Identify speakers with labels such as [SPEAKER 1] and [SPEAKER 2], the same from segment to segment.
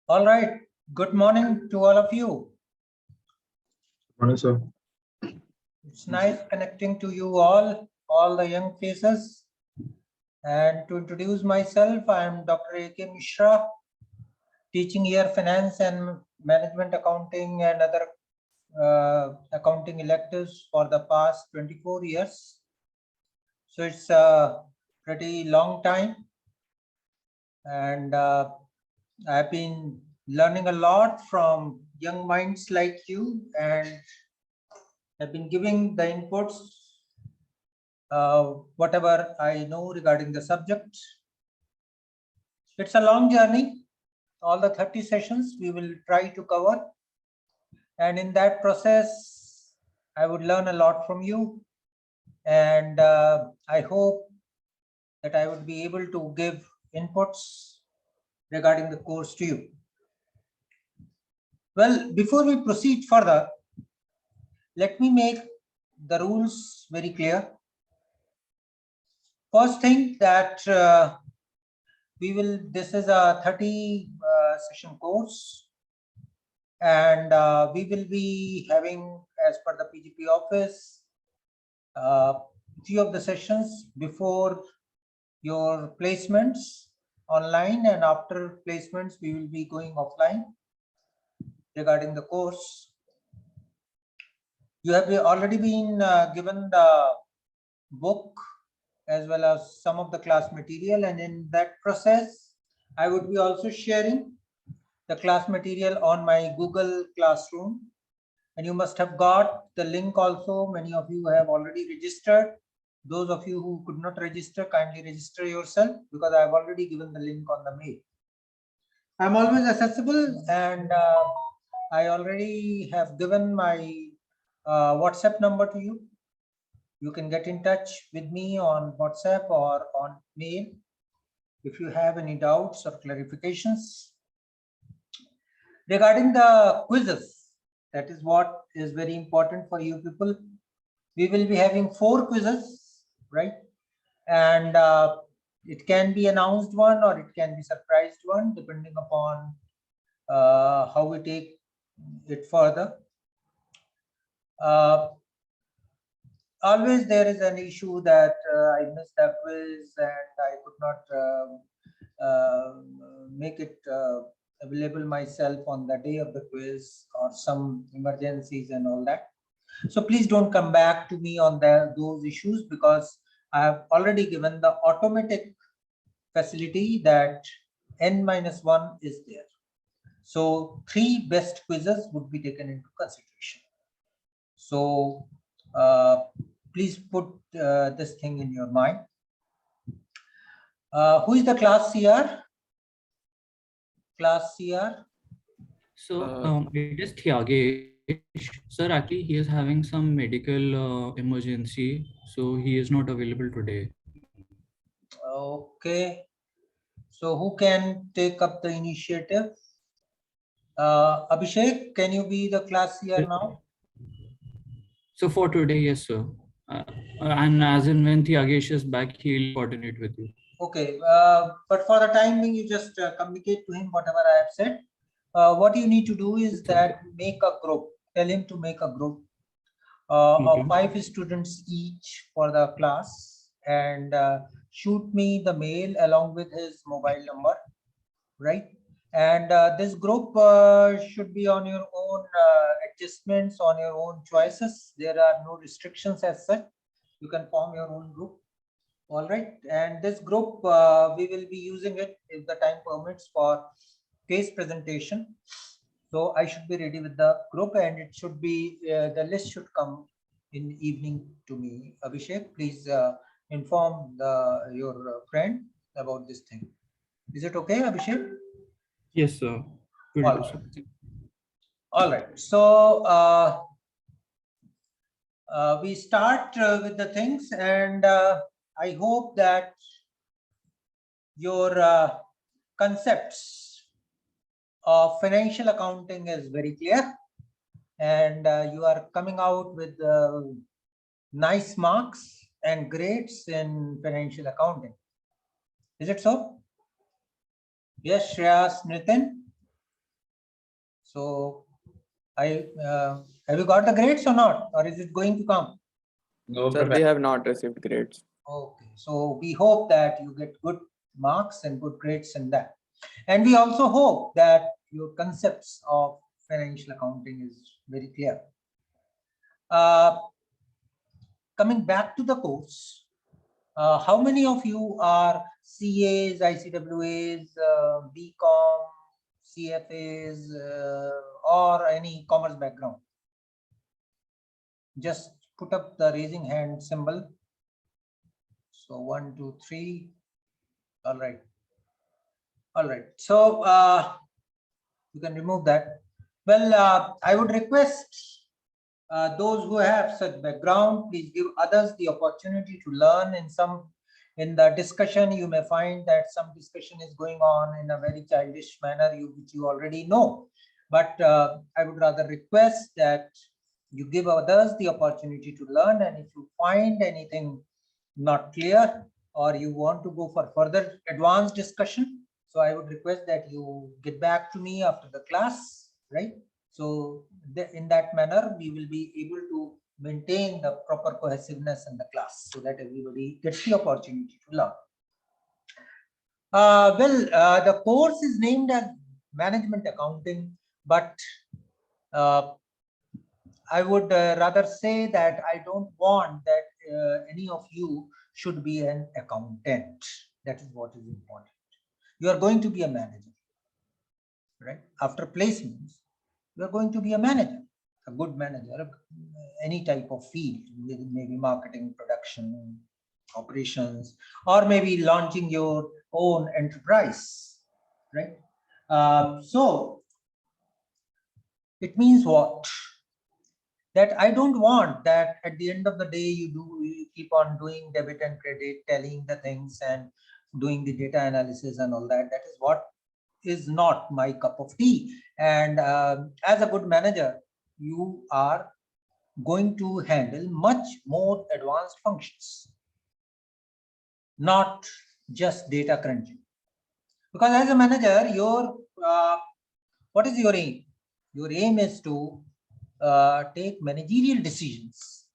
[SPEAKER 1] All right. Good morning to all of you.
[SPEAKER 2] Morning, sir.
[SPEAKER 1] It's nice connecting to you all the young faces. And to introduce myself, I am Dr. A.K. Mishra, teaching here finance and management accounting and other accounting electives for the past 24 years. So it's a pretty long time. And I've been learning a lot from young minds like you, and I've been giving the inputs, whatever I know regarding the subject. It's a long journey. All the 30 sessions we will try to cover. And in that process, I would learn a lot from you. And I hope that I would be able to give inputs regarding the course to you. Well, before we proceed further, let me make the rules very clear. First thing that this is a 30 session course, and we will be having, as per the PGP office, few of the sessions before your placements online, and after placements we will be going offline regarding the course. You have already been given the book as well as some of the class material, and in that process I would be also sharing the class material on my Google Classroom, and you must have got the link also. Many of you have already registered. Those of you who could not register, kindly register yourself, because I have already given the link on the mail. I'm always accessible, and I already have given my WhatsApp number to you. You can get in touch with me on WhatsApp or on mail if you have any doubts or clarifications. Regarding the quizzes, that is what is very important for you people. We will be having 4 quizzes, right? And it can be announced one or it can be surprised one, depending upon how we take it further. Always there is an issue that I missed a quiz and I could not make it available myself on the day of the quiz, or some emergencies and all that. So please don't come back to me on those issues, because I have already given the automatic facility that n-1 is there. So 3 best quizzes would be taken into consideration. So please put this thing in your mind. Who is the class CR? Class CR?
[SPEAKER 3] So it is Thyagesh. Sir, actually he is having some medical emergency, so he is not available today.
[SPEAKER 1] Okay. So who can take up the initiative? Abhishek, can you be the class CR now?
[SPEAKER 3] So for today, yes, sir. And as in when Thyagesh is back, he'll coordinate with you.
[SPEAKER 1] Okay, but for the time being, you just communicate to him whatever I have said. What you need to do is that make a group. Tell him to make a group of 5 students each for the class, and shoot me the mail along with his mobile number, right? And this group should be on your own adjustments, on your own choices. There are no restrictions as such. You can form your own group. All right, and this group we will be using it, if the time permits, for case presentation. So I should be ready with the group, and it should be the list should come in evening to me. Abhishek, please inform your friend about this thing. Is it okay, Abhishek?
[SPEAKER 3] Yes, sir.
[SPEAKER 1] All right. So we start with the things, and I hope that your concepts of financial accounting is very clear, and you are coming out with nice marks and grades in financial accounting. Is it so? Yes, Shreyas, Nitin? So have you got the grades or not, or is it going to come?
[SPEAKER 2] No,
[SPEAKER 4] Sir, we have not received grades.
[SPEAKER 1] Okay, so we hope that you get good marks and good grades in that. And we also hope that your concepts of financial accounting is very clear. Coming back to the course, how many of you are CAs, ICWAs, BCom, CFAs, or any commerce background? Just put up the raising hand symbol. So 1, 2, 3. All right. All right. So you can remove that. Well, I would request those who have such background, please give others the opportunity to learn. In the discussion, you may find that some discussion is going on in a very childish manner, which you already know. But I would rather request that you give others the opportunity to learn. And if you find anything not clear, or you want to go for further advanced discussion, so I would request that you get back to me after the class, right? So in that manner, we will be able to maintain the proper cohesiveness in the class so that everybody gets the opportunity to learn. The course is named as Management Accounting, but I would rather say that I don't want that any of you should be an accountant. That is what is important. You are going to be a manager, right? After placements, you are going to be a manager, a good manager, any type of field, maybe marketing, production, operations, or maybe launching your own enterprise, right? So it means what? That I don't want that at the end of the day you keep on doing debit and credit, telling the things and doing the data analysis and all that. That is what is not my cup of tea. And as a good manager, you are going to handle much more advanced functions, not just data crunching. Because as a manager, your what is your aim? Your aim is to take managerial decisions,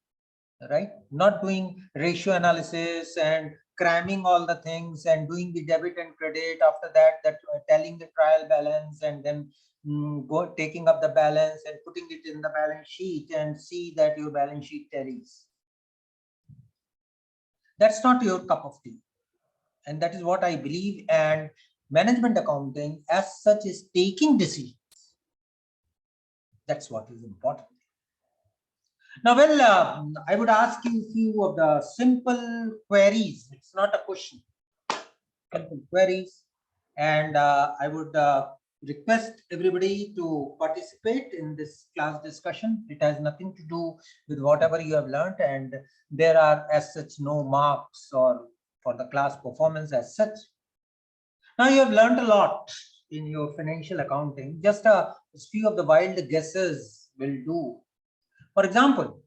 [SPEAKER 1] right? Not doing ratio analysis and cramming all the things and doing the debit and credit. After that telling the trial balance and then taking up the balance and putting it in the balance sheet and see that your balance sheet tallies. That's not your cup of tea. And that is what I believe. And management accounting as such is taking decisions. That's what is important. Now, well, I would ask you a few of the simple queries. It's not a question. Simple queries. And I would request everybody to participate in this class discussion. It has nothing to do with whatever you have learned, and there are as such no marks or for the class performance as such. Now you have learned a lot in your financial accounting. Just a few of the wild guesses will do. For example,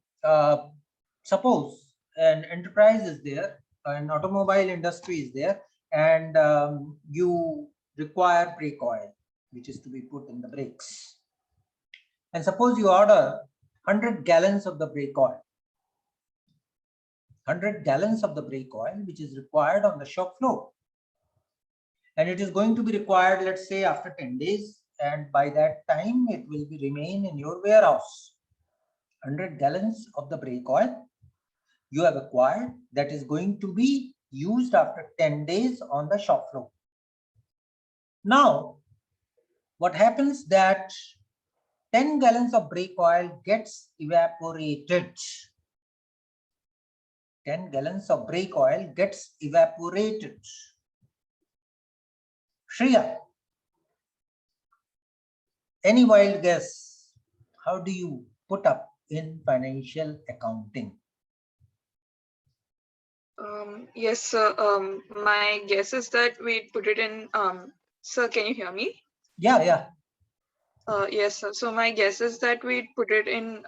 [SPEAKER 1] suppose an enterprise is there, an automobile industry is there, and you require brake oil, which is to be put in the brakes. And suppose you order 100 gallons of the brake oil. 100 gallons of the brake oil, which is required on the shop floor. And it is going to be required, let's say, after 10 days. And by that time, it will be remain in your warehouse. 100 gallons of the brake oil you have acquired that is going to be used after 10 days on the shop floor. Now, what happens that 10 gallons of brake oil gets evaporated. 10 gallons of brake oil gets evaporated. Shreya, any wild guess? How do you put up in financial accounting?
[SPEAKER 5] Yes, sir. My guess is that we put it in. Sir, can you hear me?
[SPEAKER 1] Yeah.
[SPEAKER 5] Yes, sir. So my guess is that we put it in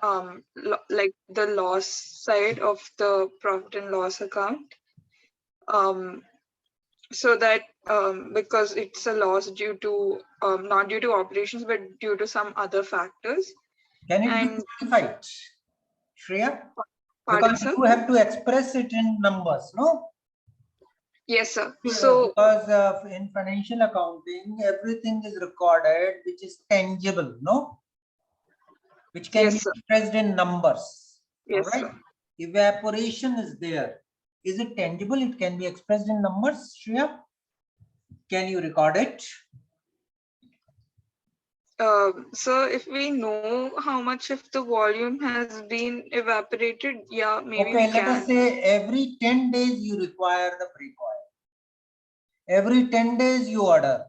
[SPEAKER 5] like the loss side of the profit and loss account. so that because it's a loss due to not due to operations but due to some other factors.
[SPEAKER 1] Can it
[SPEAKER 5] And-
[SPEAKER 1] be quantified, Shreya?
[SPEAKER 5] Pardon,
[SPEAKER 1] Because
[SPEAKER 5] sir?
[SPEAKER 1] you have to express it in numbers, no?
[SPEAKER 5] Yes, sir. So
[SPEAKER 1] Because in financial accounting, everything is recorded, which is tangible, no? Which can
[SPEAKER 5] Yes,
[SPEAKER 1] be
[SPEAKER 5] sir.
[SPEAKER 1] expressed in numbers. All
[SPEAKER 5] Yes,
[SPEAKER 1] right.
[SPEAKER 5] sir.
[SPEAKER 1] Evaporation is there. Is it tangible? It can be expressed in numbers, Shreya? Can you record it?
[SPEAKER 5] So if we know how much of the volume has been evaporated, yeah, maybe
[SPEAKER 1] Okay,
[SPEAKER 5] we
[SPEAKER 1] let us
[SPEAKER 5] can.
[SPEAKER 1] say every 10 days you require the pre-coil. Every 10 days you order.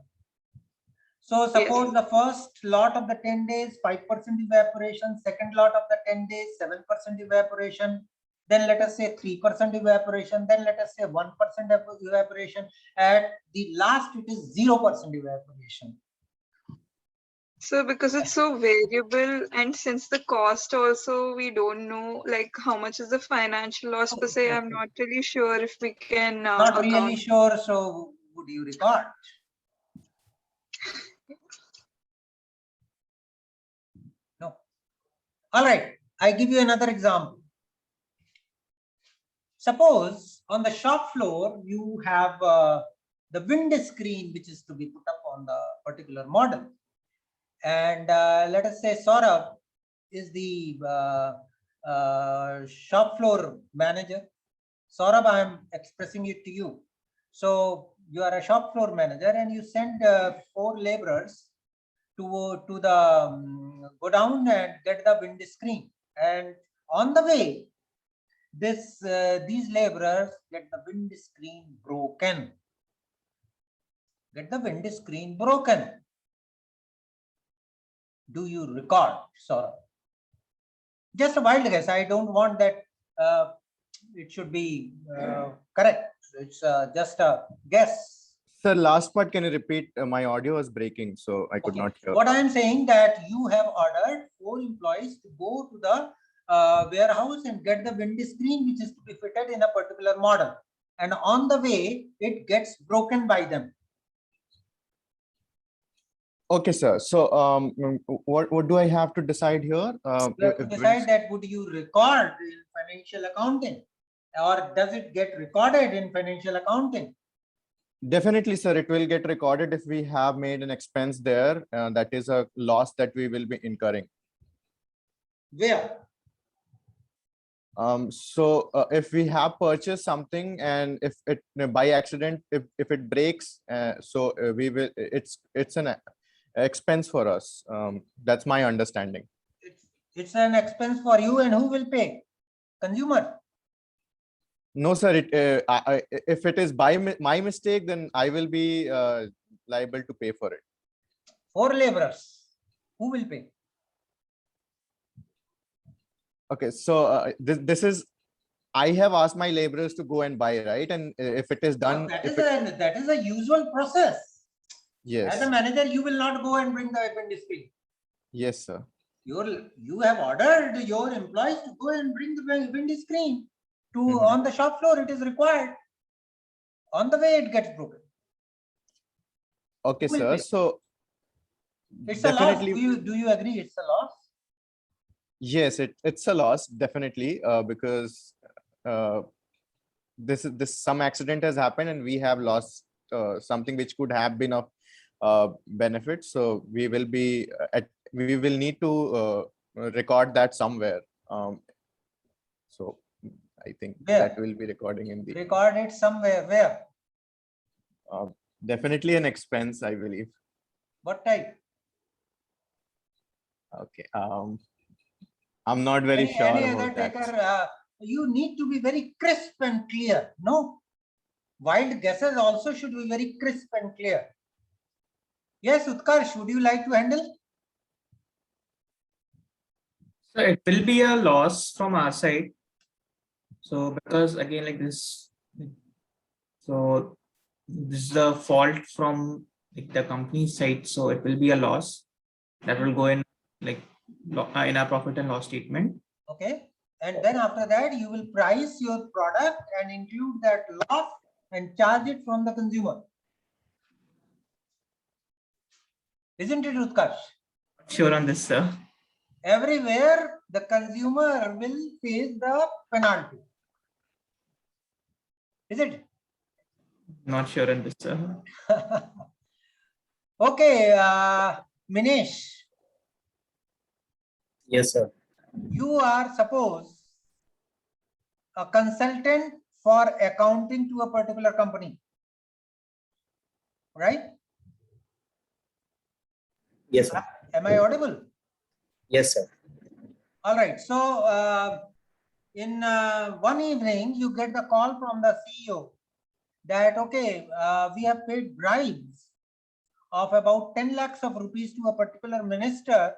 [SPEAKER 1] So suppose the first lot of the 10 days, 5% evaporation, second lot of the 10 days, 7% evaporation, then let us say 3% evaporation, then let us say 1% evaporation. At the last, it is 0% evaporation.
[SPEAKER 5] So because it's so variable, and since the cost also we don't know like how much is the financial loss per se, I'm not really sure if we can
[SPEAKER 1] Not really
[SPEAKER 5] account.
[SPEAKER 1] sure, so would you record? No. All right, I give you another example. Suppose on the shop floor, you have the wind screen, which is to be put up on the particular model. And let us say Saurabh is the shop floor manager. Saurabh, I am expressing it to you. So you are a shop floor manager and you send 4 laborers to the go down and get the wind screen. And on the way, these laborers get the wind screen broken. Get the wind screen broken. Do you record, Saurabh? Just a wild guess. I don't want that it should be correct. It's just a guess.
[SPEAKER 6] Sir, last part, can you repeat? My audio was breaking, so I could
[SPEAKER 1] Okay.
[SPEAKER 6] not hear.
[SPEAKER 1] What I am saying that you have ordered 4 employees to go to the warehouse and get the wind screen, which is to be fitted in a particular model. And on the way, it gets broken by them.
[SPEAKER 6] Okay, sir. So, what do I have to decide here?
[SPEAKER 1] You have to decide that would you record in financial accounting, or does it get recorded in financial accounting?
[SPEAKER 6] Definitely, sir. It will get recorded if we have made an expense there. That is a loss that we will be incurring.
[SPEAKER 1] Where?
[SPEAKER 6] So if we have purchased something and if it by accident, if it breaks, we will, it's an expense for us. That's my understanding.
[SPEAKER 1] It's an expense for you, and who will pay? Consumer.
[SPEAKER 6] No, sir. If it is by my mistake, then I will be liable to pay for it.
[SPEAKER 1] 4 laborers. Who will pay?
[SPEAKER 6] Okay, so this is, I have asked my laborers to go and buy, right? And if it is done,
[SPEAKER 1] That
[SPEAKER 6] if
[SPEAKER 1] is a usual process.
[SPEAKER 6] yes,
[SPEAKER 1] As a manager, you will not go and bring the wind screen.
[SPEAKER 6] yes, sir.
[SPEAKER 1] You have ordered your employees to go and bring the wind screen to
[SPEAKER 6] Mhm.
[SPEAKER 1] on the shop floor. It is required. On the way, it gets broken.
[SPEAKER 6] Okay,
[SPEAKER 1] Who will
[SPEAKER 6] sir.
[SPEAKER 1] pay?
[SPEAKER 6] So
[SPEAKER 1] It's a loss.
[SPEAKER 6] definitely,
[SPEAKER 1] Do you agree? It's a loss.
[SPEAKER 6] yes, it's a loss, definitely, because this some accident has happened and we have lost something which could have been of benefit. So we will be we will need to record that somewhere. So I think
[SPEAKER 1] Where?
[SPEAKER 6] that will be recording in the
[SPEAKER 1] Record it somewhere. Where?
[SPEAKER 6] definitely an expense, I believe.
[SPEAKER 1] What type?
[SPEAKER 6] Okay. I'm not very sure
[SPEAKER 1] Any other
[SPEAKER 6] about that.
[SPEAKER 1] taker? You need to be very crisp and clear. No, wild guesses also should be very crisp and clear. Yes, Utkarsh, would you like to handle?
[SPEAKER 7] So it will be a loss from our side. So because again, like this, so this is the fault from like the company's side. So it will be a loss that will go in like in our profit and loss statement.
[SPEAKER 1] Okay. And then after that, you will price your product and include that loss and charge it from the consumer. Isn't it, Utkarsh?
[SPEAKER 7] Sure on this, sir.
[SPEAKER 1] Everywhere the consumer will face the penalty. Is it?
[SPEAKER 7] Not sure on this, sir.
[SPEAKER 1] Okay, Minesh,
[SPEAKER 8] Yes, sir.
[SPEAKER 1] you are suppose a consultant for accounting to a particular company, right?
[SPEAKER 8] Yes, sir.
[SPEAKER 1] Am I audible?
[SPEAKER 8] Yes, sir.
[SPEAKER 1] All right. So in one evening, you get the call from the CEO that, okay, we have paid bribes of about 10 lakhs of rupees to a particular minister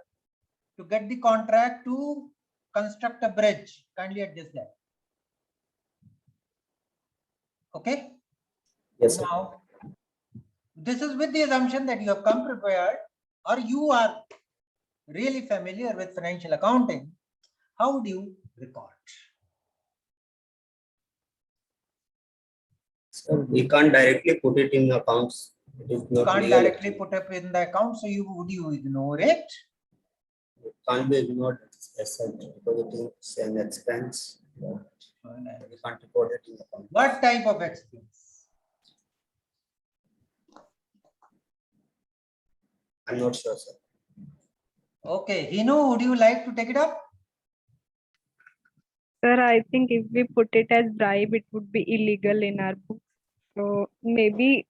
[SPEAKER 1] to get the contract to construct a bridge. Kindly adjust that. Okay.
[SPEAKER 8] Yes, sir.
[SPEAKER 1] Now, this is with the assumption that you have come prepared or you are really familiar with financial accounting. How would you record?
[SPEAKER 8] Sir, we can't directly put it in accounts. It is
[SPEAKER 1] You
[SPEAKER 8] not
[SPEAKER 1] can't
[SPEAKER 8] legal.
[SPEAKER 1] directly put up in the account, so would you ignore it?
[SPEAKER 8] It can't be ignored as such because it is an expense. We can't report it in account.
[SPEAKER 1] What type of expense?
[SPEAKER 8] I'm not sure, sir.
[SPEAKER 1] Okay, Hinu, would you like to take it up?
[SPEAKER 9] Sir, I think if we put it as bribe, it would be illegal in our books. So maybe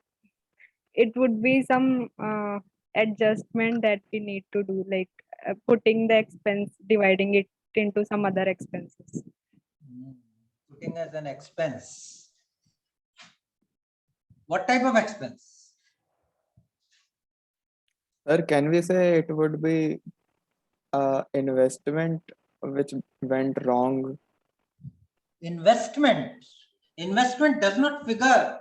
[SPEAKER 9] it would be some adjustment that we need to do, like putting the expense, dividing it into some other expenses.
[SPEAKER 1] Putting as an expense. What type of expense?
[SPEAKER 4] Sir, can we say it would be investment which went wrong?
[SPEAKER 1] Investment. Investment does not figure.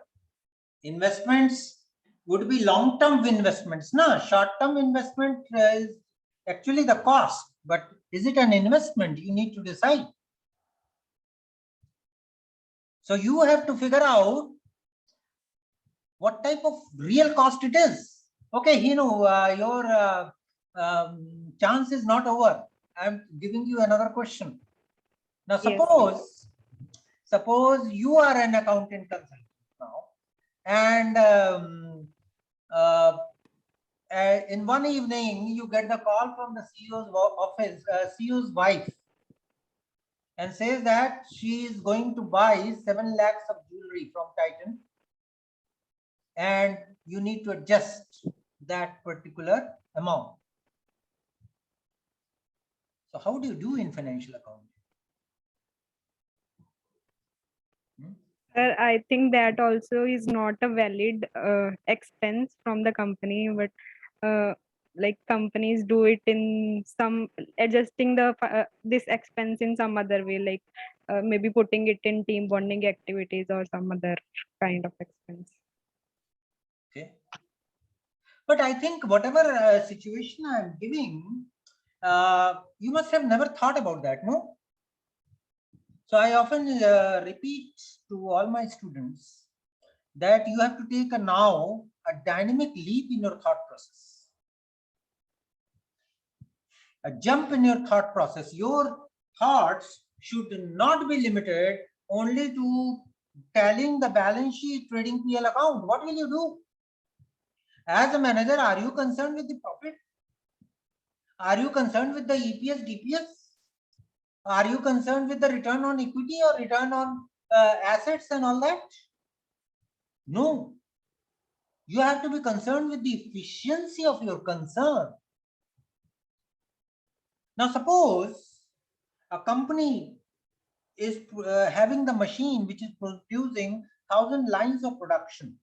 [SPEAKER 1] Investments would be long-term investments. No, short-term investment is actually the cost, but is it an investment? You need to decide. So you have to figure out what type of real cost it is. Okay, Hinu, your chance is not over. I'm giving you another question. Now,
[SPEAKER 9] Yes.
[SPEAKER 1] suppose you are an accountant consultant now, and in one evening you get the call from the CEO's office, CEO's wife, and says that she is going to buy 7 lakhs of jewelry from Titan, and you need to adjust that particular amount. So how do you do in financial accounting?
[SPEAKER 9] Sir, I think that also is not a valid expense from the company, but like companies do it in some adjusting the this expense in some other way, like maybe putting it in team bonding activities or some other kind of expense.
[SPEAKER 1] Okay. But I think whatever situation I'm giving, you must have never thought about that, no? So I often repeat to all my students that you have to take a dynamic leap in your thought process. A jump in your thought process. Your thoughts should not be limited only to tallying the balance sheet, trading PL account. What will you do? As a manager, are you concerned with the profit? Are you concerned with the EPS, DPS? Are you concerned with the return on equity or return on assets and all that? No. You have to be concerned with the efficiency of your concern. Now, suppose a company is having the machine which is producing 1,000 lines of production,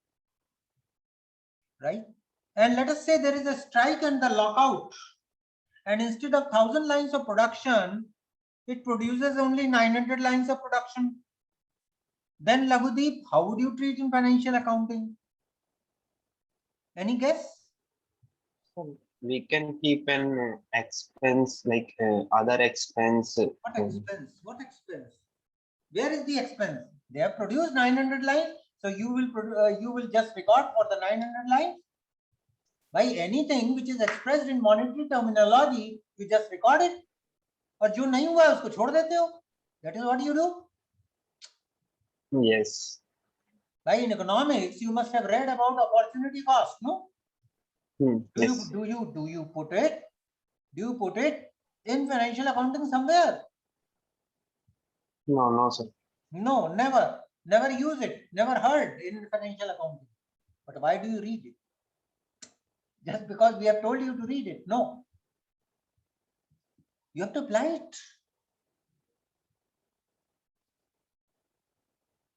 [SPEAKER 1] right? And let us say there is a strike and the lockout, and instead of 1,000 lines of production, it produces only 900 lines of production. Then Laghudeep, how would you treat in financial accounting? Any guess?
[SPEAKER 10] We can keep an expense like other expense.
[SPEAKER 1] What expense? What expense? Where is the expense? They have produced 900 lines. So you will just record for the 900 lines. By anything which is expressed in monetary terminology, you just record it. और जो नहीं हुआ है उसको छोड़ देते हो. That is what you do.
[SPEAKER 10] Yes.
[SPEAKER 1] By in economics, you must have read about opportunity cost, no?
[SPEAKER 10] Yes.
[SPEAKER 1] Do you put it in financial accounting somewhere?
[SPEAKER 10] No, sir.
[SPEAKER 1] No, never use it, never heard in financial accounting. But why do you read it? Just because we have told you to read it? No. You have to apply it.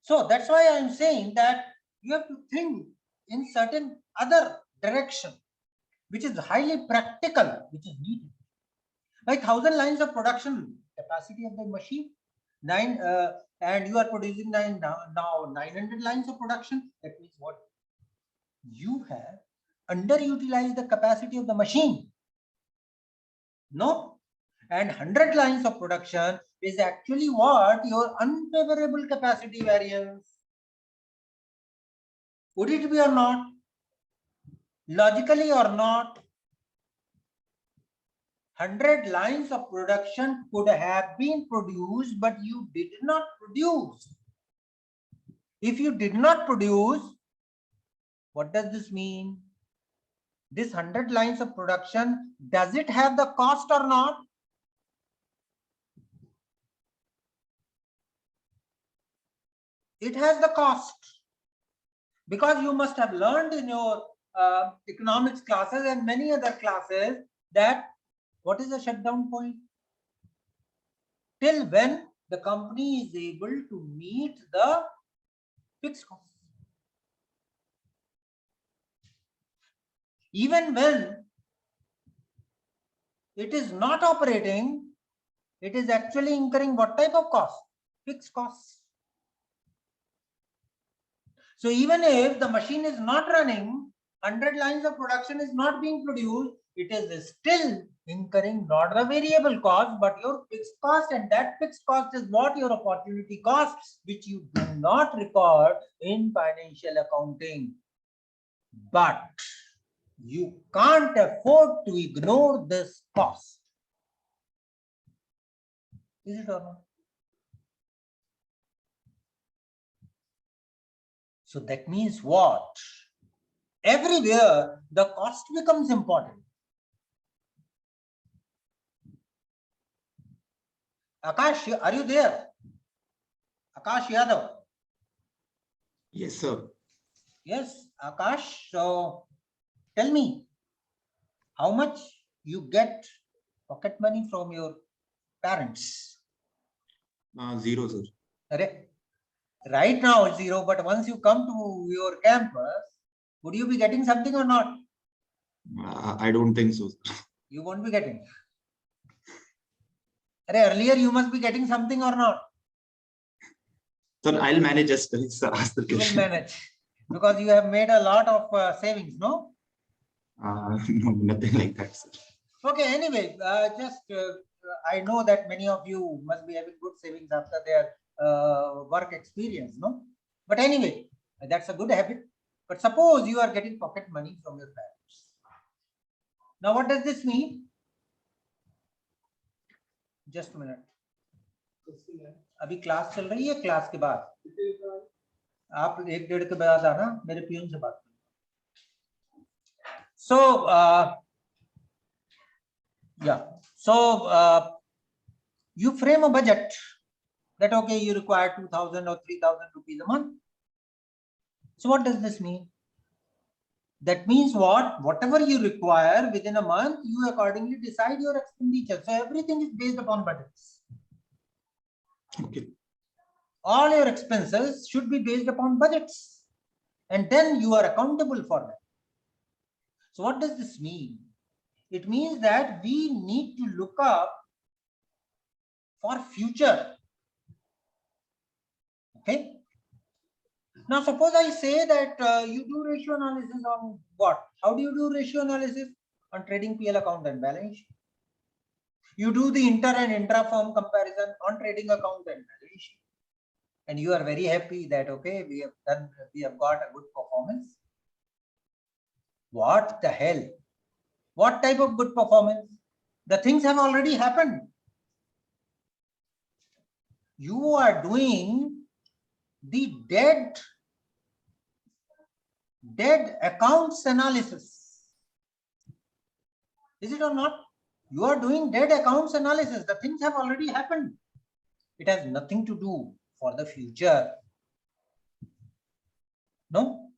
[SPEAKER 1] So that's why I'm saying that you have to think in certain other direction, which is highly practical, which is needed. Like 1,000 lines of production capacity of the machine, and you are producing now 900 lines of production. That means what? You have underutilized the capacity of the machine. No? And 100 lines of production is actually what? Your unfavorable capacity variance. Would it be or not? Logically or not? 100 lines of production could have been produced, but you did not produce. If you did not produce, what does this mean? This 100 lines of production, does it have the cost or not? It has the cost, because you must have learned in your economics classes and many other classes that what is the shutdown point? Till when the company is able to meet the fixed cost. Even when it is not operating, it is actually incurring what type of cost? Fixed costs. So even if the machine is not running, 100 lines of production is not being produced, it is still incurring not the variable cost, but your fixed cost, and that fixed cost is what? Your opportunity cost, which you do not record in financial accounting. But you can't afford to ignore this cost. Is it or not? So that means what? Everywhere the cost becomes important. Akash, are you there? Akash Yadav.
[SPEAKER 2] Yes, sir.
[SPEAKER 1] Yes, Akash. So tell me, how much you get pocket money from your parents?
[SPEAKER 2] 0, sir.
[SPEAKER 1] Right now it's 0, but once you come to your campus, would you be getting something or not?
[SPEAKER 2] I don't think so.
[SPEAKER 1] You won't be getting. Earlier you must be getting something or not?
[SPEAKER 2] Sir, I'll manage just ask the
[SPEAKER 1] You will
[SPEAKER 2] question.
[SPEAKER 1] manage because you have made a lot of savings, no?
[SPEAKER 2] No, nothing like that, sir.
[SPEAKER 1] Okay, anyway, I know that many of you must be having good savings after their work experience, no? But anyway, that's a good habit. But suppose you are getting pocket money from your parents. Now, what does this mean? Just a minute. अभी class चल रही है, class के बाद आप 1-1.5 के बाद आना, मेरे पियून से बात करना. So yeah, so you frame a budget that okay, you require 2,000 or 3,000 rupees a month. So what does this mean? That means what? Whatever you require within a month, you accordingly decide your expenditure. So everything is based upon budgets.
[SPEAKER 2] Okay.
[SPEAKER 1] All your expenses should be based upon budgets, and then you are accountable for them. So what does this mean? It means that we need to look up for future. Okay. Now, suppose I say that you do ratio analysis on what? How do you do ratio analysis? On trading PL account and balance sheet. You do the inter and intra-firm comparison on trading account and balance sheet. and you are very happy that, okay, we have got a good performance. What the hell? What type of good performance? The things have already happened. You are doing the dead accounts analysis. Is it or not? You are doing dead accounts analysis. The things have already happened. It has nothing to do for the future. No?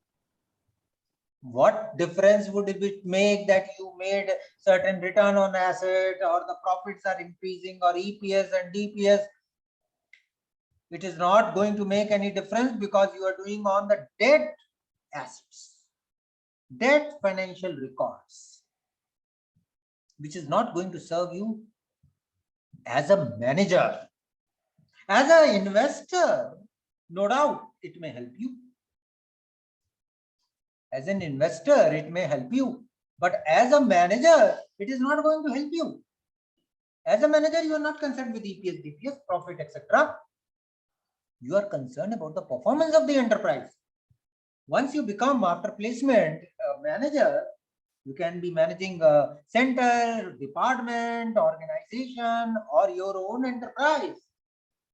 [SPEAKER 1] What difference would it make that you made certain return on asset, or the profits are increasing, or EPS and DPS? It is not going to make any difference, because you are doing on the dead assets, dead financial records, which is not going to serve you as a manager. As an investor, no doubt it may help you. As an investor, it may help you, but as a manager, it is not going to help you. As a manager, you are not concerned with EPS, DPS, profit, etc. You are concerned about the performance of the enterprise. Once you become after placement manager, you can be managing a center, department, organization, or your own enterprise.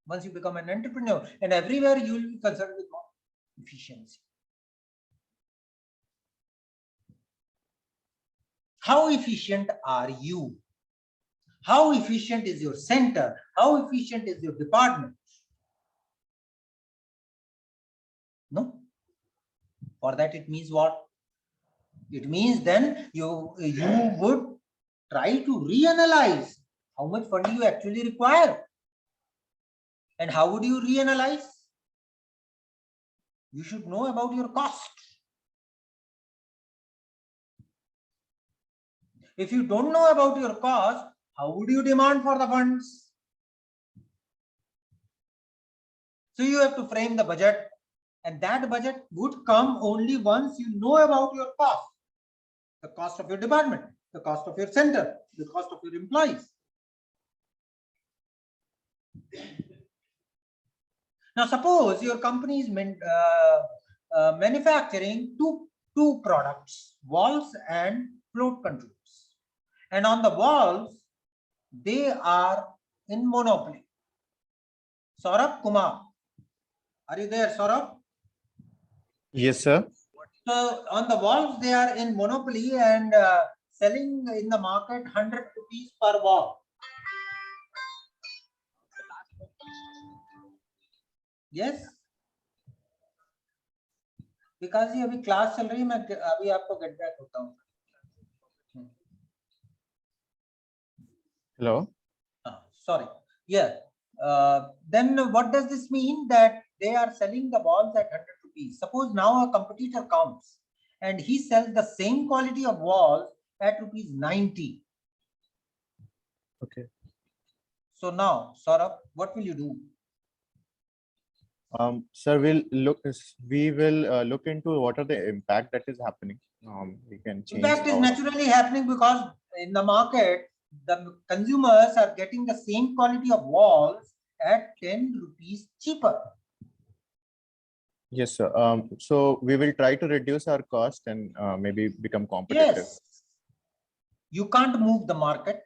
[SPEAKER 1] Once you become an entrepreneur, and everywhere you will be concerned with efficiency. How efficient are you? How efficient is your center? How efficient is your department? No. For that, it means what? It means then you would try to reanalyze how much funding you actually require. And how would you reanalyze? You should know about your cost. If you don't know about your cost, how would you demand for the funds? So you have to frame the budget, and that budget would come only once you know about your cost. The cost of your department, the cost of your center, the cost of your employees. Now, suppose your company is manufacturing two products, valves and float controls. And on the valves, they are in monopoly. Saurabh Kumar, are you there, Saurabh?
[SPEAKER 6] Yes, sir.
[SPEAKER 1] So on the valves, they are in monopoly and selling in the market 100 rupees per valve. Yes. Because ये अभी class चल रही है, मैं अभी आपको get back होता हूँ.
[SPEAKER 6] Hello.
[SPEAKER 1] Sorry. Yeah. Then what does this mean? That they are selling the valves at 100 rupees. Suppose now a competitor comes and he sells the same quality of valves at rupees 90.
[SPEAKER 6] Okay.
[SPEAKER 1] So now, Saurabh, what will you do?
[SPEAKER 6] Sir, we will look into what are the impact that is happening. We can change.
[SPEAKER 1] Impact is naturally happening because in the market, the consumers are getting the same quality of valves at 10 rupees cheaper.
[SPEAKER 6] Yes, sir. So we will try to reduce our cost and maybe become competitive.
[SPEAKER 1] Yes. You can't move the market.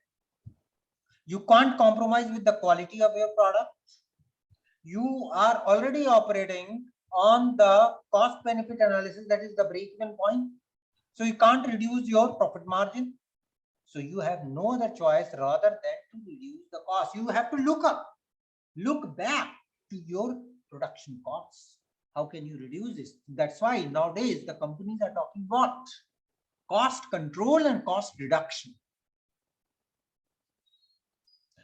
[SPEAKER 1] You can't compromise with the quality of your product. You are already operating on the cost benefit analysis, that is the break-even point. So you can't reduce your profit margin. So you have no other choice rather than to reduce the cost. You have to look back to your production costs. How can you reduce this? That's why nowadays the companies are talking what? Cost control and cost reduction.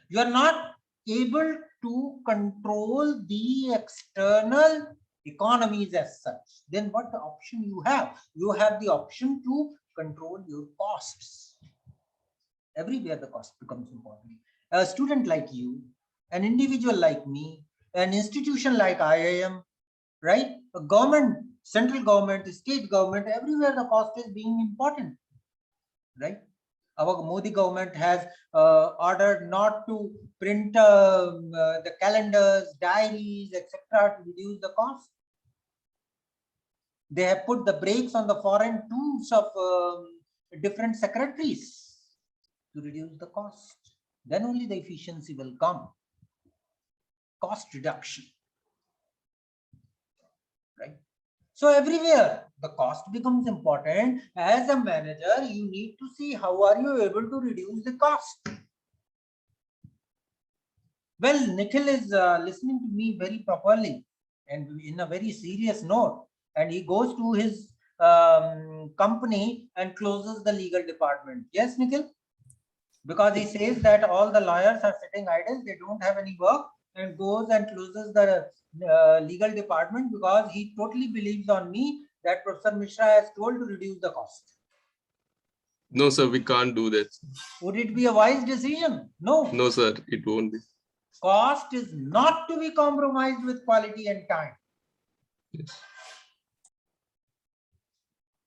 [SPEAKER 1] You are not able to control the external economies as such. Then what the option you have? You have the option to control your costs. Everywhere the cost becomes important. A student like you, an individual like me, an institution like IIM, right? A government, central government, state government, everywhere the cost is being important, right? Our Modi government has ordered not to print the calendars, diaries, etc. to reduce the cost. They have put the brakes on the foreign tools of different secretaries to reduce the cost. Then only the efficiency will come. Cost reduction. Right? So everywhere the cost becomes important. As a manager, you need to see how are you able to reduce the cost. Well, Nikhil is listening to me very properly and in a very serious note, and he goes to his company and closes the legal department. Yes, Nikhil? Because he says that all the lawyers are sitting idle, they don't have any work, and goes and closes the legal department because he totally believes on me that Professor Mishra has told to reduce the cost.
[SPEAKER 11] No, sir, we can't do that.
[SPEAKER 1] Would it be a wise decision? No.
[SPEAKER 11] No, sir, it won't be.
[SPEAKER 1] Cost is not to be compromised with quality and time.
[SPEAKER 11] Yes.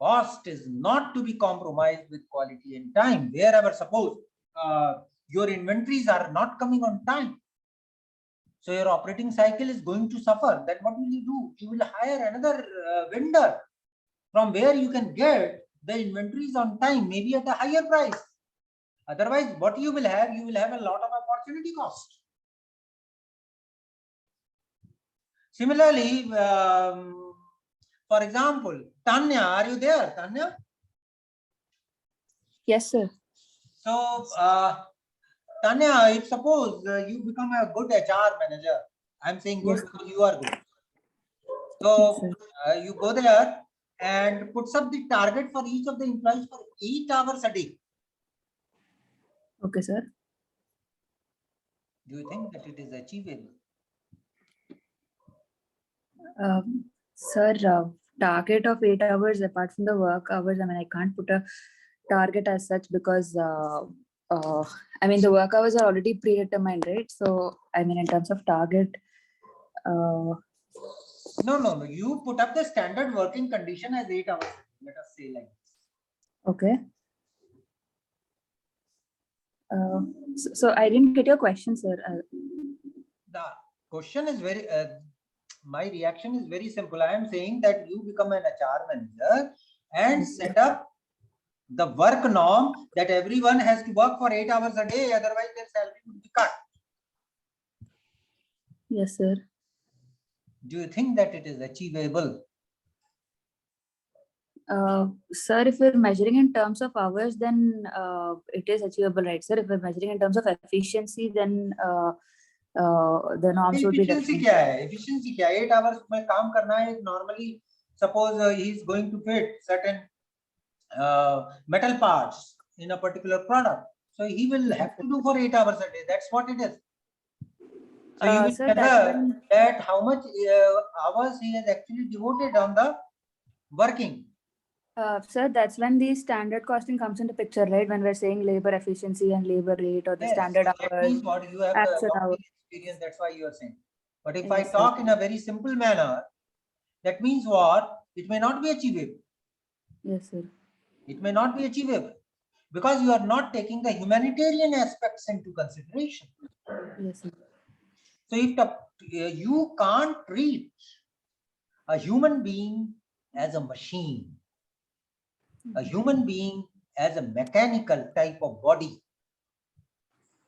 [SPEAKER 1] Cost is not to be compromised with quality and time. Wherever, suppose your inventories are not coming on time, so your operating cycle is going to suffer. Then what will you do? You will hire another vendor from where you can get the inventories on time, maybe at a higher price. Otherwise, what you will have a lot of opportunity cost. Similarly, for example, Tanya, are you there, Tanya?
[SPEAKER 12] Yes, sir.
[SPEAKER 1] So, Tanya, if suppose you become a good HR manager, I'm saying good because you are good. So, you go there and puts up the target for each of the employees for 8 hours a day.
[SPEAKER 12] Okay, sir.
[SPEAKER 1] Do you think that it is achievable?
[SPEAKER 12] Sir, target of 8 hours apart from the work hours, I mean, I can't put a target as such because I mean, the work hours are already predetermined, right? So, I mean, in terms of target.
[SPEAKER 1] No. You put up the standard working condition as 8 hours. Let us say like this.
[SPEAKER 12] Okay. So I didn't get your question, sir.
[SPEAKER 1] The question is very, my reaction is very simple. I am saying that you become an HR manager and set up the work norm that everyone has to work for 8 hours a day, otherwise their salary would be cut.
[SPEAKER 12] Yes, sir.
[SPEAKER 1] Do you think that it is achievable?
[SPEAKER 12] Sir, if we're measuring in terms of hours, then it is achievable, right, sir? If we're measuring in terms of efficiency, then the norms would be different.
[SPEAKER 1] Efficiency क्या है? Efficiency क्या है? 8 hours में काम करना है. Normally, suppose he is going to fit certain metal parts in a particular product, so he will have to do for 8 hours a day. That's what it is. So you will measure that how much hours he has actually devoted on the working.
[SPEAKER 12] Sir, that's when the standard costing comes into picture, right? When we're saying labor efficiency and labor rate or the standard
[SPEAKER 1] so
[SPEAKER 12] hours.
[SPEAKER 1] that means what you have the working experience, that's why you are saying. But if I talk in a very simple manner, that means what? It may not be achievable.
[SPEAKER 12] Yes, sir.
[SPEAKER 1] It may not be achievable because you are not taking the humanitarian aspects into consideration.
[SPEAKER 12] Yes, sir.
[SPEAKER 1] So if you can't treat a human being as a machine, a human being as a mechanical type of body,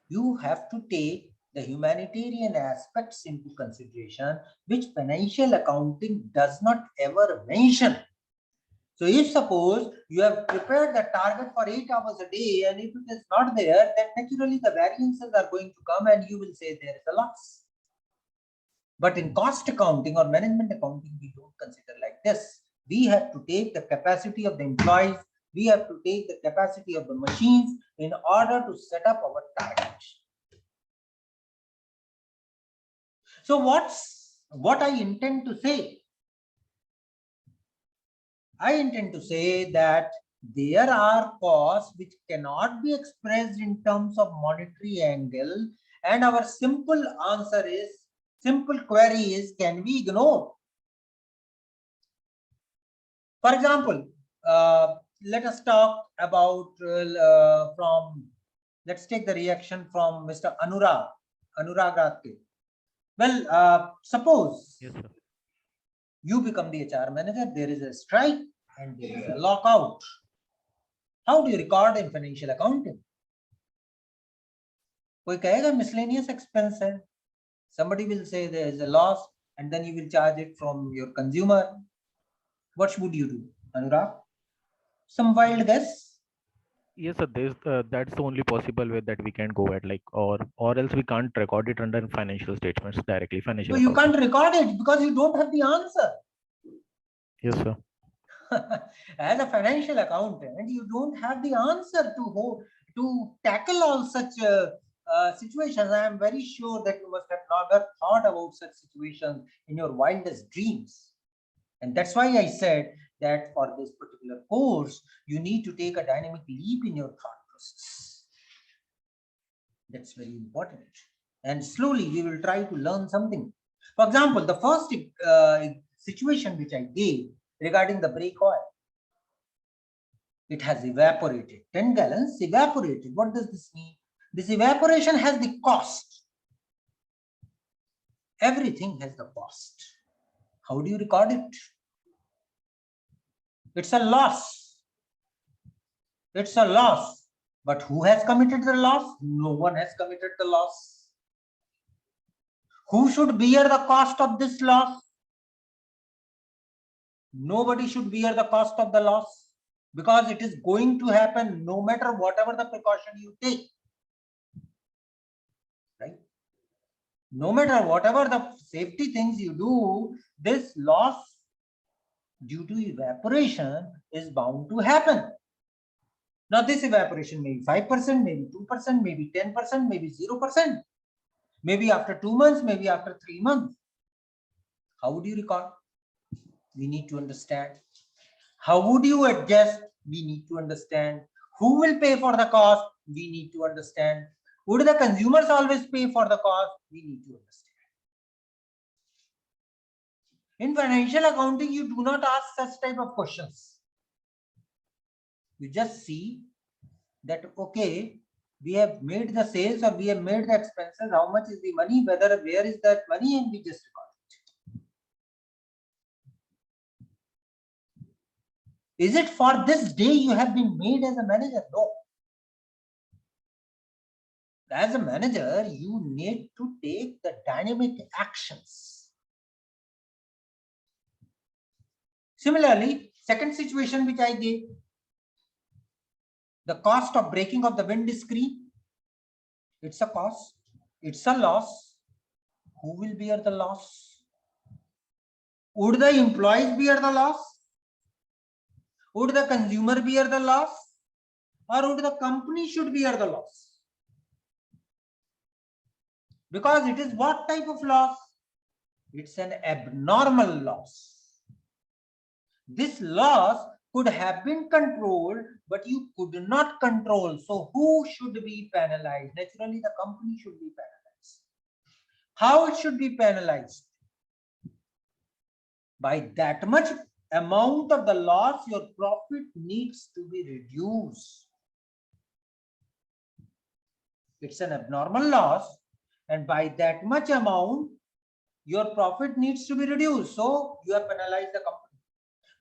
[SPEAKER 1] you have to take the humanitarian aspects into consideration, which financial accounting does not ever mention. So if suppose you have prepared the target for 8 hours a day, and if it is not there, then naturally the variances are going to come and you will say there is a loss. But in cost accounting or management accounting, we don't consider like this. We have to take the capacity of the employees, we have to take the capacity of the machines in order to set up our target. So what I intend to say? I intend to say that there are costs which cannot be expressed in terms of monetary angle, and our simple answer is, simple query is, can we ignore? For example, let us talk about let's take the reaction from Mr. Anurag Ratke. Well, suppose
[SPEAKER 13] Yes, sir.
[SPEAKER 1] you become the HR manager, there is a strike and there is a lockout. How do you record in financial accounting? कोई कहेगा miscellaneous expense है. Somebody will say there is a loss and then you will charge it from your consumer. What would you do, Anurag? Some wild guess?
[SPEAKER 13] Yes, sir. That's the only possible way that we can go at, like, or else we can't record it under financial statements directly. Financial.
[SPEAKER 1] So you
[SPEAKER 13] accounting.
[SPEAKER 1] can't record it because you don't have the answer.
[SPEAKER 13] Yes, sir.
[SPEAKER 1] As a financial accountant, you don't have the answer to tackle all such situations. I am very sure that you must have never thought about such situations in your wildest dreams. And that's why I said that for this particular course, you need to take a dynamic leap in your thought process. That's very important. And slowly we will try to learn something. For example, the first situation which I gave regarding the brake oil, it has evaporated. 10 gallons evaporated. What does this mean? This evaporation has the cost. Everything has the cost. How do you record it? It's a loss. It's a loss. But who has committed the loss? No one has committed the loss. Who should bear the cost of this loss? Nobody should bear the cost of the loss because it is going to happen no matter whatever the precaution you take. Right? No matter whatever the safety things you do, this loss due to evaporation is bound to happen. Now this evaporation may be 5%, maybe 2%, maybe 10%, maybe 0%, maybe after 2 months, maybe after 3 months. How would you record? We need to understand. How would you adjust? We need to understand. Who will pay for the cost? We need to understand. Would the consumers always pay for the cost? We need to understand. In financial accounting, you do not ask such type of questions. You just see that, okay, we have made the sales or we have made the expenses, how much is the money, where is that money, and we just record it. Is it for this day you have been made as a manager? No. As a manager, you need to take the dynamic actions. Similarly, second situation which I gave, the cost of breaking of the wind screen, it's a cost, it's a loss. Who will bear the loss? Would the employees bear the loss? Would the consumer bear the loss? Or would the company should bear the loss? Because it is what type of loss? It's an abnormal loss. This loss could have been controlled, but you could not control. So who should be penalized? Naturally, the company should be penalized. How it should be penalized? By that much amount of the loss, your profit needs to be reduced. It's an abnormal loss, and by that much amount, your profit needs to be reduced. So you have penalized the company.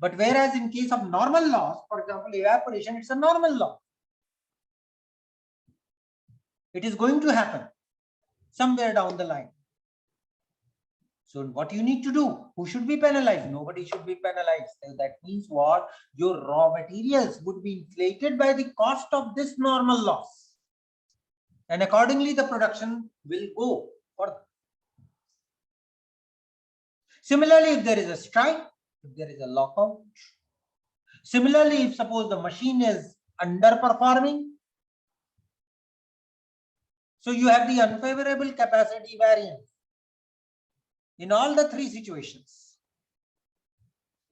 [SPEAKER 1] But whereas in case of normal loss, for example, evaporation, it's a normal loss. It is going to happen somewhere down the line. So what you need to do? Who should be penalized? Nobody should be penalized. So that means what? Your raw materials would be inflated by the cost of this normal loss. And accordingly, the production will go further. Similarly, if there is a strike, if there is a lockout. Similarly, if suppose the machine is underperforming, so you have the unfavorable capacity variance. In all the three situations,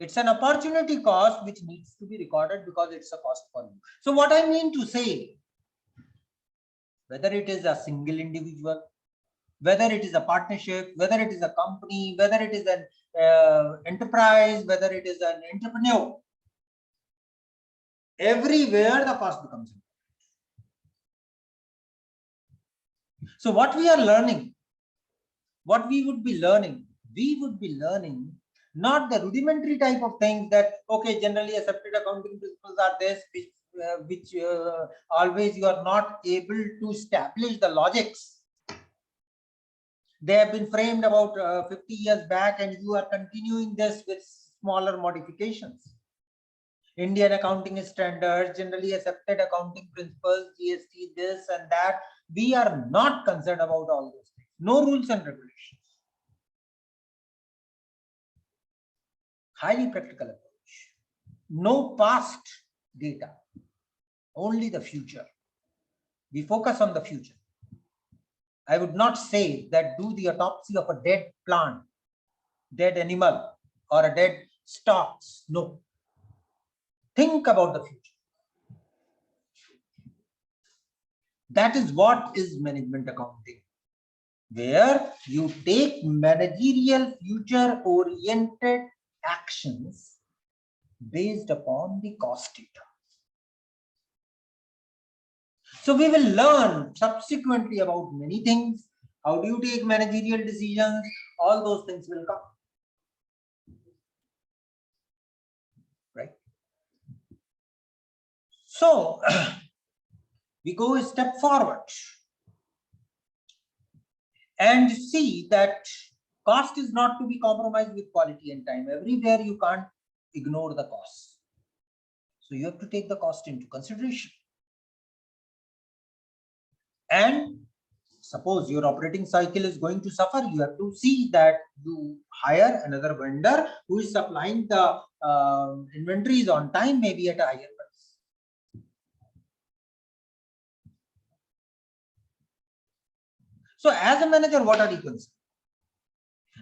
[SPEAKER 1] it's an opportunity cost which needs to be recorded because it's a cost for you. So what I mean to say, whether it is a single individual, whether it is a partnership, whether it is a company, whether it is an enterprise, whether it is an entrepreneur, everywhere the cost becomes important. So what we are learning, what we would be learning not the rudimentary type of things that, okay, generally accepted accounting principles are this, which always you are not able to establish the logics. They have been framed about 50 years back, and you are continuing this with smaller modifications. Indian accounting standards, generally accepted accounting principles, GST, this and that. We are not concerned about all those things. No rules and regulations. Highly practical approach. No past data, only the future. We focus on the future. I would not say that do the autopsy of a dead plant, dead animal, or a dead stocks. No. Think about the future. That is what is management accounting, where you take managerial future-oriented actions based upon the cost data. So we will learn subsequently about many things. How do you take managerial decisions? All those things will come. Right? So we go a step forward and see that cost is not to be compromised with quality and time. Everywhere you can't ignore the cost. So you have to take the cost into consideration. And suppose your operating cycle is going to suffer, you have to see that you hire another vendor who is supplying the inventories on time, maybe at a higher price. So as a manager, what are you concerned?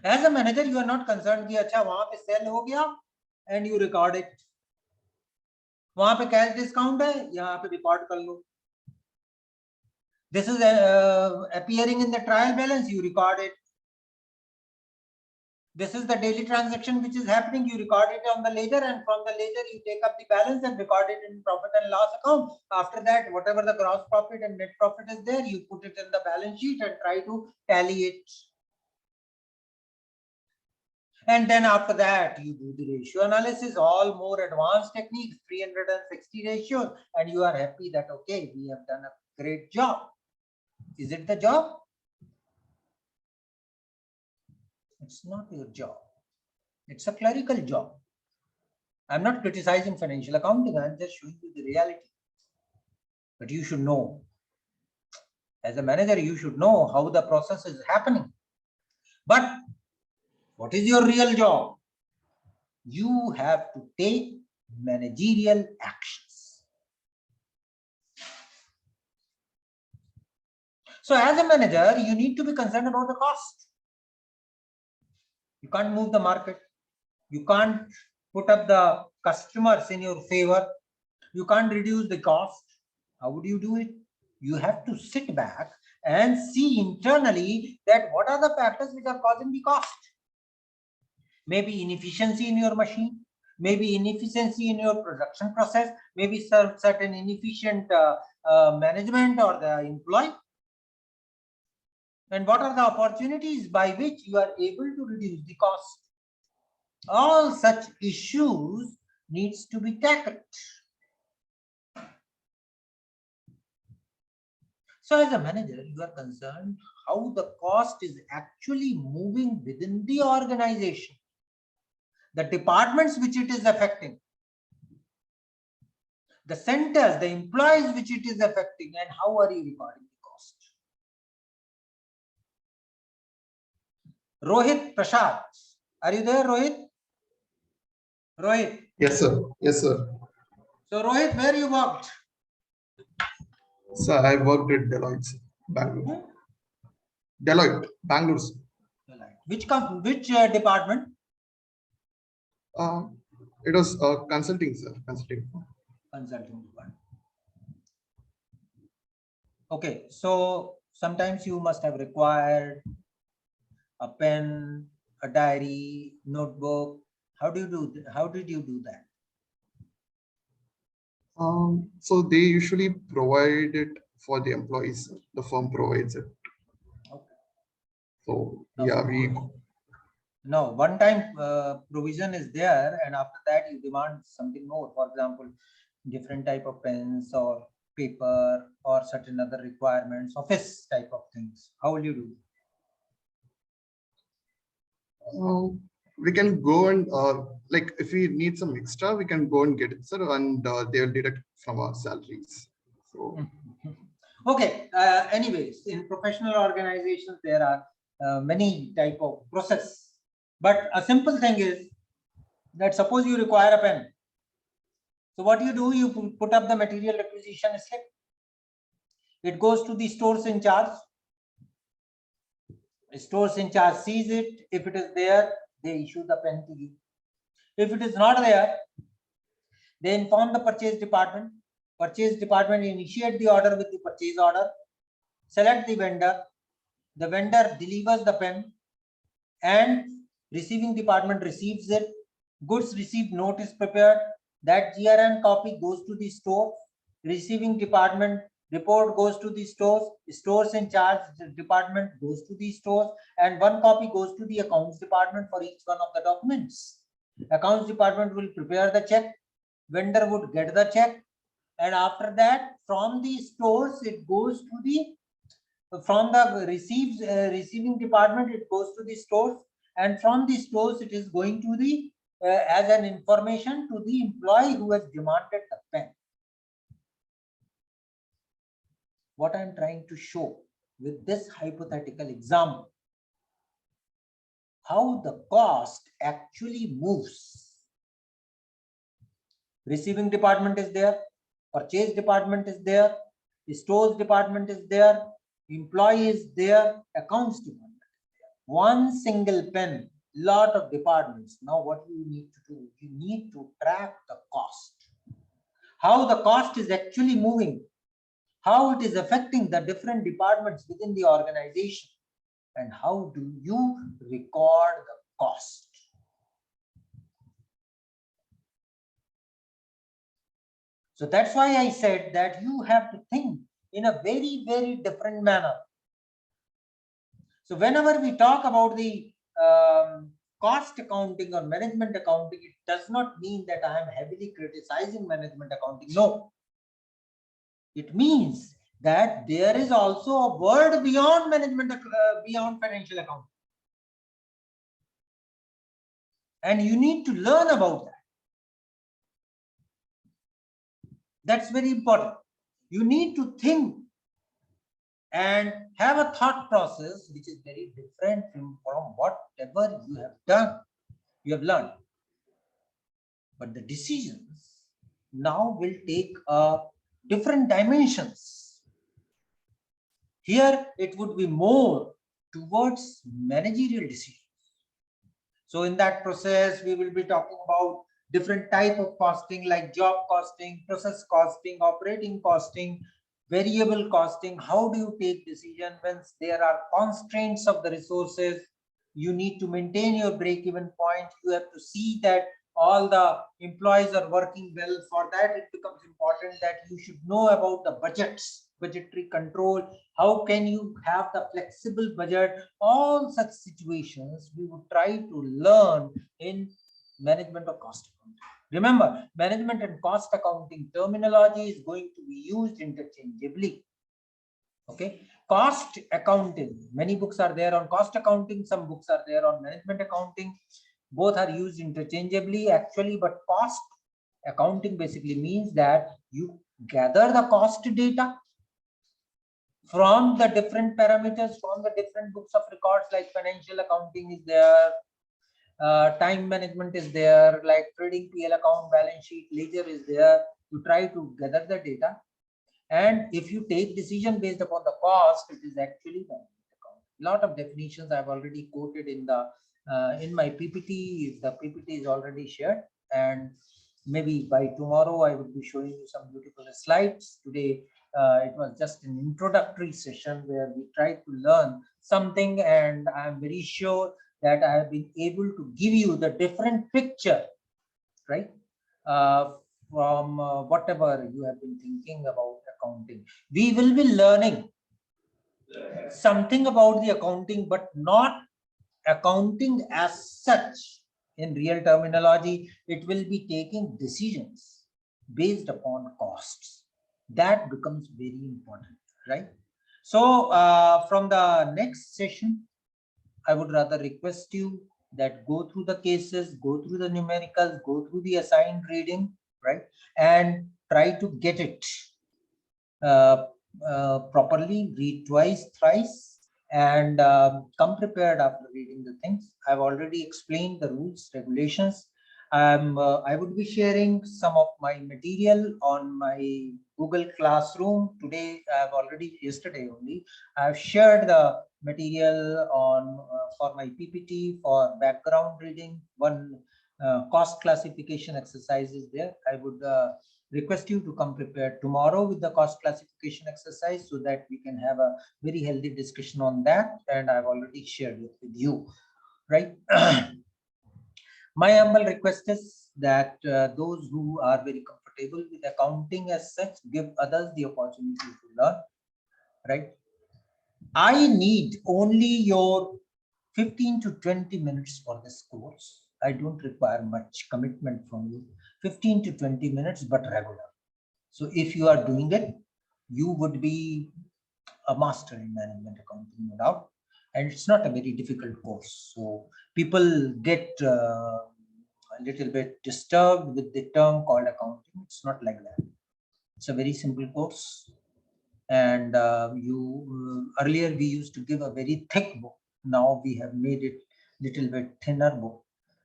[SPEAKER 1] As a manager, you are not concerned कि अच्छा वहां पे sell हो गया and you record it. वहां पे cash discount है, यहाँ पे record कर लो. This is appearing in the trial balance, you record it. This is the daily transaction which is happening, you record it on the ledger, and from the ledger you take up the balance and record it in profit and loss account. After that, whatever the gross profit and net profit is there, you put it in the balance sheet and try to tally it. And then after that, you do the ratio analysis, all more advanced techniques, 360 ratios, and you are happy that, okay, we have done a great job. Is it the job? It's not your job. It's a clerical job. I'm not criticizing financial accounting. I'm just showing you the reality. But you should know. As a manager, you should know how the process is happening. But what is your real job? You have to take managerial actions. So as a manager, you need to be concerned about the cost. You can't move the market. You can't put up the customers in your favor. You can't reduce the cost. How would you do it? You have to sit back and see internally that what are the factors which are causing the cost. Maybe inefficiency in your machine, maybe inefficiency in your production process, maybe certain inefficient management or the employee. And what are the opportunities by which you are able to reduce the cost? All such issues needs to be tackled. So as a manager, you are concerned how the cost is actually moving within the organization, the departments which it is affecting, the centers, the employees which it is affecting, and how are you recording the cost? Rohit Prasad, are you there, Rohit? Rohit.
[SPEAKER 2] Yes, sir. Yes, sir.
[SPEAKER 1] So Rohit, where you worked?
[SPEAKER 2] Sir, I worked at Deloitte, Bangalore. Deloitte, Bangalore.
[SPEAKER 1] Which department?
[SPEAKER 2] It was consulting, sir. Consulting.
[SPEAKER 1] Consulting department. Okay, so sometimes you must have required a pen, a diary, notebook. How did you do that?
[SPEAKER 2] So they usually provide it for the employees. The firm provides it. So yeah,
[SPEAKER 1] No, one-time provision is there, and after that you demand something more. For example, different type of pens or paper or certain other requirements, office type of things. How will you do?
[SPEAKER 2] We can go and like if we need some extra, we can go and get it, sir, and they will deduct from our salaries. So
[SPEAKER 1] okay. Anyways, in professional organizations there are many type of process, but a simple thing is that suppose you require a pen. So what do? You put up the material requisition slip. It goes to the stores in charge. Stores in charge sees it. If it is there, they issue the pen to you. If it is not there, they inform the purchase department. Purchase department initiate the order with the purchase order. Select the vendor. The vendor delivers the pen, and receiving department receives it. Goods received note is prepared. That GRN copy goes to the store. Receiving department report goes to the stores. Stores in charge department goes to the stores, and one copy goes to the accounts department for each one of the documents. Accounts department will prepare the check. Vendor would get the check, and after that, from the stores it goes to the receiving department, it goes to the stores, and from the stores it is going to the as an information to the employee who has demanded the pen. What I am trying to show with this hypothetical example, how the cost actually moves. Receiving department is there, purchase department is there, stores department is there, employee is there, accounts department is there. One single pen, lot of departments. Now what you need to do, you need to track the cost, how the cost is actually moving, how it is affecting the different departments within the organization, and how do you record the cost. So that's why I said that you have to think in a very, very different manner. So whenever we talk about the cost accounting or management accounting, it does not mean that I am heavily criticizing management accounting. No. It means that there is also a word beyond management, beyond financial accounting. And you need to learn about that. That's very important. You need to think and have a thought process which is very different from whatever you have done, you have learned. But the decisions now will take different dimensions. Here it would be more towards managerial decisions. So in that process, we will be talking about different type of costing like job costing, process costing, operating costing, variable costing. How do you take decision when there are constraints of the resources? You need to maintain your break-even point. You have to see that all the employees are working well. For that, it becomes important that you should know about the budgets, budgetary control. How can you have the flexible budget? All such situations we would try to learn in management of cost accounting. Remember, management and cost accounting terminology is going to be used interchangeably. Okay, cost accounting, many books are there on cost accounting, some books are there on management accounting. Both are used interchangeably actually, but cost accounting basically means that you gather the cost data from the different parameters, from the different books of records, like financial accounting is there, time management is there, like trading PL account, balance sheet, ledger is there. You try to gather the data, and if you take decision based upon the cost, it is actually management account. Lot of definitions I've already quoted in the in my PPT. The PPT is already shared, and maybe by tomorrow I will be showing you some beautiful slides. Today it was just an introductory session where we tried to learn something, and I'm very sure that I have been able to give you the different picture, right, from whatever you have been thinking about accounting. We will be learning something about the accounting, but not accounting as such. In real terminology, it will be taking decisions based upon costs. That becomes very important, right? So from the next session, I would rather request you that go through the cases, go through the numericals, go through the assigned reading, right? And try to get it properly, read twice, thrice, and come prepared after reading the things. I've already explained the rules, regulations. I would be sharing some of my material on my Google Classroom today. Yesterday only, I've shared the material on for my PPT for background reading. One cost classification exercise is there. I would request you to come prepared tomorrow with the cost classification exercise so that we can have a very healthy discussion on that. And I've already shared it with you, right? My humble request is that those who are very comfortable with accounting as such, give others the opportunity to learn, right? I need only your 15 to 20 minutes for this course. I don't require much commitment from you. 15 to 20 minutes, but regular. So if you are doing it, you would be a master in management accounting, no doubt. And it's not a very difficult course. So people get a little bit disturbed with the term called accounting. It's not like that. It's a very simple course. And earlier we used to give a very thick book. Now we have made it little bit thinner book.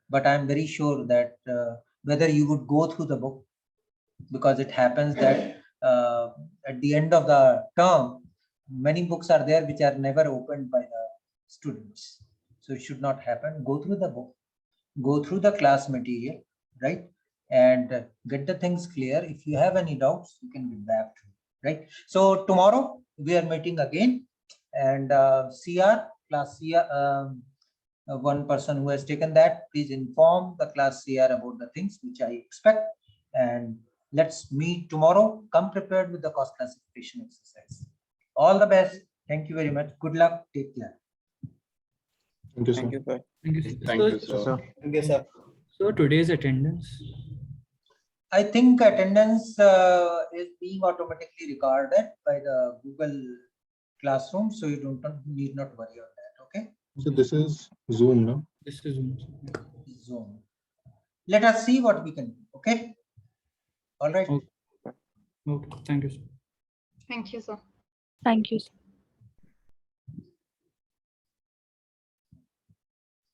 [SPEAKER 1] But I'm very sure that whether you would go through the book, because it happens that at the end of the term, many books are there which are never opened by the students. So it should not happen. Go through the book, go through the class material, right? And get the things clear. If you have any doubts, you can get back to me, right? So tomorrow we are meeting again, and CR, class CR, one person who has taken that, please inform the class CR about the things which I expect. And let's meet tomorrow. Come prepared with the cost classification exercise. All the best. Thank you very much. Good luck. Take care.
[SPEAKER 11] Thank you, sir.
[SPEAKER 4] Thank you, sir.
[SPEAKER 3] Thank you, sir.
[SPEAKER 6] Thank you, sir.
[SPEAKER 8] Thank you, sir.
[SPEAKER 3] So today's attendance.
[SPEAKER 1] I think attendance is being automatically recorded by the Google Classroom, so you need not worry on that. Okay.
[SPEAKER 11] So this is Zoom, no?
[SPEAKER 3] This is Zoom.
[SPEAKER 1] Zoom. Let us see what we can do. Okay. All right.
[SPEAKER 3] Okay. Thank you, sir.
[SPEAKER 5] Thank you, sir.
[SPEAKER 12] Thank you.